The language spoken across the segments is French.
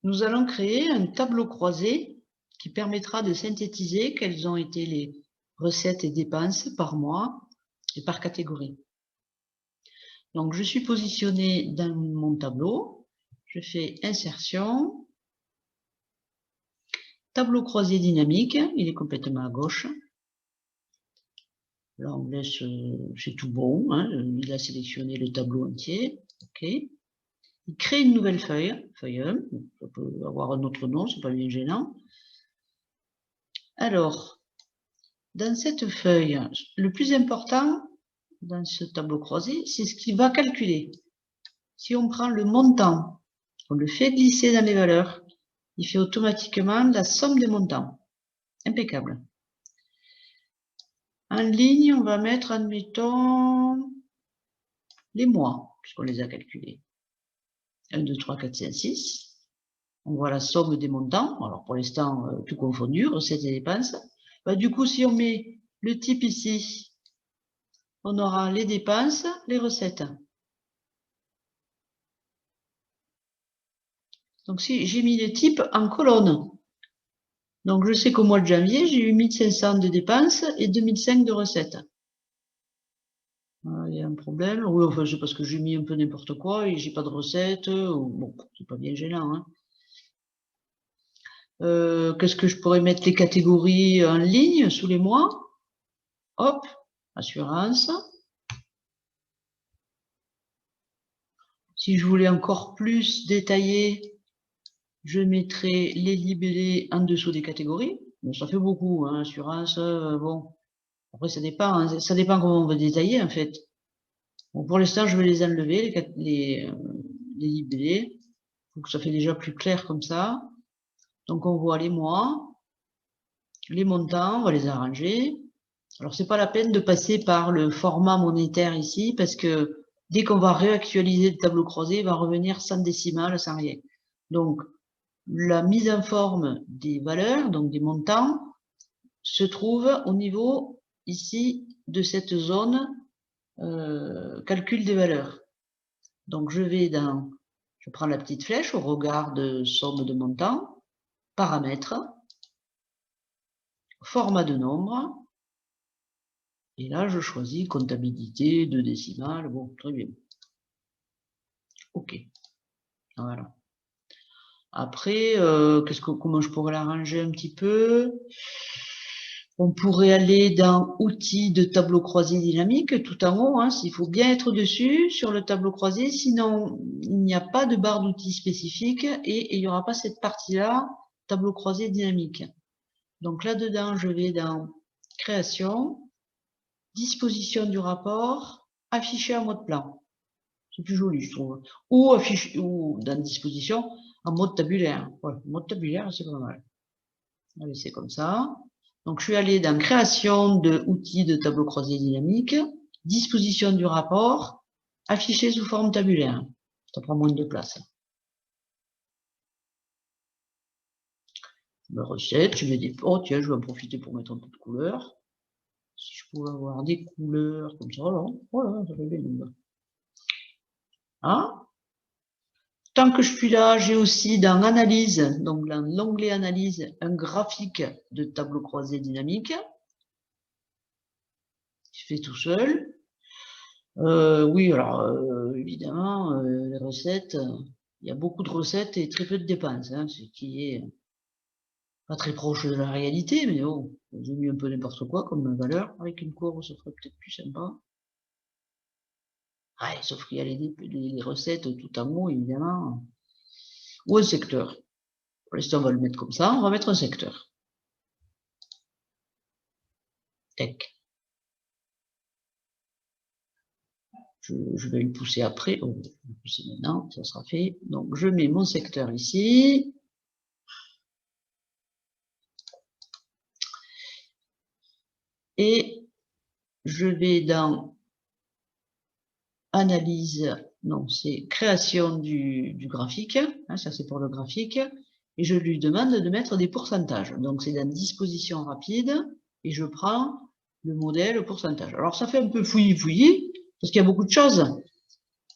nous allons créer un tableau croisé qui permettra de synthétiser quelles ont été les recettes et dépenses par mois et par catégorie. Donc, je suis positionnée dans mon tableau, je fais insertion, tableau croisé dynamique, il est complètement à gauche. Là, on laisse, c'est tout bon, hein, il a sélectionné le tableau entier, ok. Il crée une nouvelle feuille, feuille 1, ça peut avoir un autre nom, c'est pas bien gênant. Alors, dans cette feuille, le plus important dans ce tableau croisé, c'est ce qu'il va calculer. Si on prend le montant, on le fait glisser dans les valeurs, il fait automatiquement la somme des montants. Impeccable. En ligne, on va mettre, admettons, les mois, puisqu'on les a calculés. 1, 2, 3, 4, 5, 6. On voit la somme des montants. Alors, pour l'instant, tout confondu, recettes et dépenses. Bah, du coup, si on met le type ici, on aura les dépenses, les recettes. Donc, si j'ai mis le type en colonne, donc je sais qu'au mois de janvier, j'ai eu 1500 de dépenses et 2005 de recettes. Il y a un problème. Oui, enfin, c'est parce que j'ai mis un peu n'importe quoi et j'ai pas de recettes. Bon, c'est pas bien gênant. Hein. Qu'est-ce que je pourrais mettre les catégories en ligne sous les mois? Hop, assurance. Si je voulais encore plus détailler, je mettrais les libellés en dessous des catégories. Bon, ça fait beaucoup, hein, assurance, bon. Après, ça dépend, hein, ça dépend comment on veut détailler, en fait. Bon, pour l'instant, je vais les enlever, les libellés. Donc, ça fait déjà plus clair comme ça. Donc, on voit les mois, les montants, on va les arranger. Alors, c'est pas la peine de passer par le format monétaire ici, parce que dès qu'on va réactualiser le tableau croisé, il va revenir sans décimale, sans rien. Donc, la mise en forme des valeurs, donc des montants, se trouve au niveau ici de cette zone calcul des valeurs. Donc, je prends la petite flèche au regard de somme de montants, paramètres, format de nombre, et là, je choisis comptabilité, 2 décimales, bon, très bien. OK. Voilà. Après, comment je pourrais l'arranger un petit peu? On pourrait aller dans outils de tableau croisé dynamique, tout en haut, hein, s'il faut bien être dessus sur le tableau croisé, sinon il n'y a pas de barre d'outils spécifique et il n'y aura pas cette partie-là, tableau croisé dynamique. Donc là-dedans, je vais dans création, disposition du rapport, afficher en mode plan. C'est plus joli, je trouve. Ou dans disposition en mode tabulaire. Voilà, mode tabulaire, c'est pas mal. Allez, c'est comme ça. Donc, je suis allé dans création de outils de tableau croisé dynamique, disposition du rapport, affiché sous forme tabulaire. Ça prend moins de place. Ma recette, je mets des... Oh tiens, je vais en profiter pour mettre un peu de couleur. Si je pouvais avoir des couleurs comme ça, là. Voilà, ça fait bien. Hein? Tant que je suis là, j'ai aussi dans Analyse, donc dans l'onglet Analyse, un graphique de tableau croisé dynamique. Je fais tout seul. Oui, alors évidemment, les recettes, il y a beaucoup de recettes et très peu de dépenses, hein, ce qui est pas très proche de la réalité, mais bon, j'ai mis un peu n'importe quoi comme valeur. Avec une courbe, ça ferait peut-être plus sympa. Ouais, sauf qu'il y a les recettes tout en haut, évidemment. Ou un secteur. Pour l'instant, on va le mettre comme ça. On va mettre un secteur. Tac. Je vais le pousser après. Oh, je vais le pousser maintenant, ça sera fait. Donc, je mets mon secteur ici. Et je vais dans analyse, non, c'est création du graphique. Hein, ça, c'est pour le graphique. Et je lui demande de mettre des pourcentages. Donc, c'est dans disposition rapide. Et je prends le modèle pourcentage. Alors, ça fait un peu fouillis, parce qu'il y a beaucoup de choses.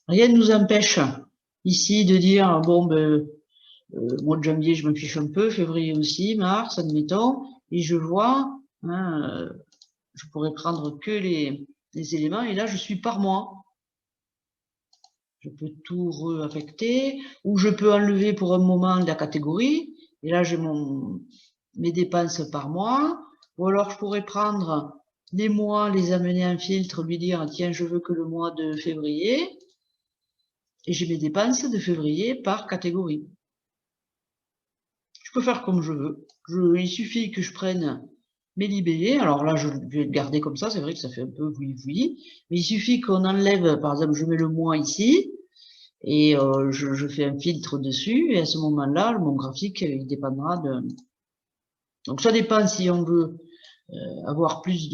Rien ne nous empêche ici de dire, bon, ben, Mois de janvier, je me fiche un peu, février aussi, mars, admettons, et je vois, hein, je pourrais prendre que les éléments, et là, je suis par mois. Je peux tout réaffecter, ou je peux enlever pour un moment la catégorie, et là, j'ai mes dépenses par mois, ou alors je pourrais prendre les mois, les amener en filtre, lui dire, tiens, je veux que le mois de février, et j'ai mes dépenses de février par catégorie. Je peux faire comme je veux. Il suffit que je prenne mes libellés. Alors là, je vais le garder comme ça. C'est vrai que ça fait un peu oui. Mais il suffit qu'on enlève, par exemple, je mets le mois ici et je fais un filtre dessus. Et à ce moment-là, mon graphique, il dépendra de... Donc ça dépend si on veut avoir plus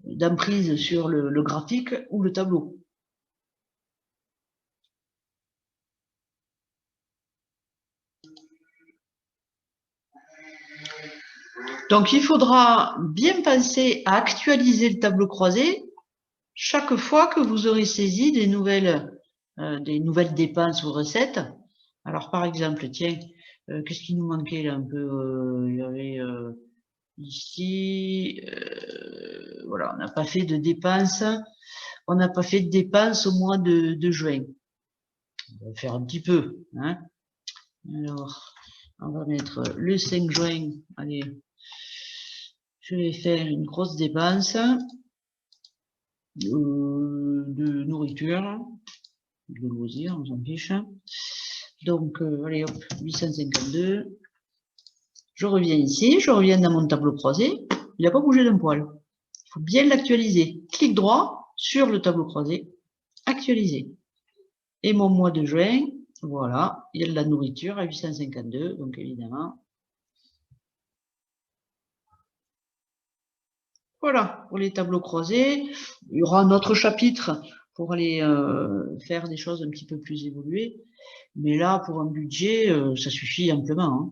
d'emprise sur le graphique ou le tableau. Donc, il faudra bien penser à actualiser le tableau croisé chaque fois que vous aurez saisi des nouvelles dépenses ou recettes. Alors, par exemple, tiens, qu'est-ce qui nous manquait là un peu il y avait ici, voilà, on n'a pas fait de dépenses. On n'a pas fait de dépenses au mois de juin. On va faire un petit peu. Hein. Alors, on va mettre le 5 juin. Allez, je vais faire une grosse dépense de nourriture, de loisirs, on s'en fiche. Donc, allez hop, 852. Je reviens ici, je reviens dans mon tableau croisé. Il n'a pas bougé d'un poil. Il faut bien l'actualiser. Clic droit sur le tableau croisé, actualiser. Et mon mois de juin, voilà, il y a de la nourriture à 852, donc évidemment. Voilà, pour les tableaux croisés. Il y aura un autre chapitre pour aller faire des choses un petit peu plus évoluées. Mais là, pour un budget, ça suffit amplement. Hein.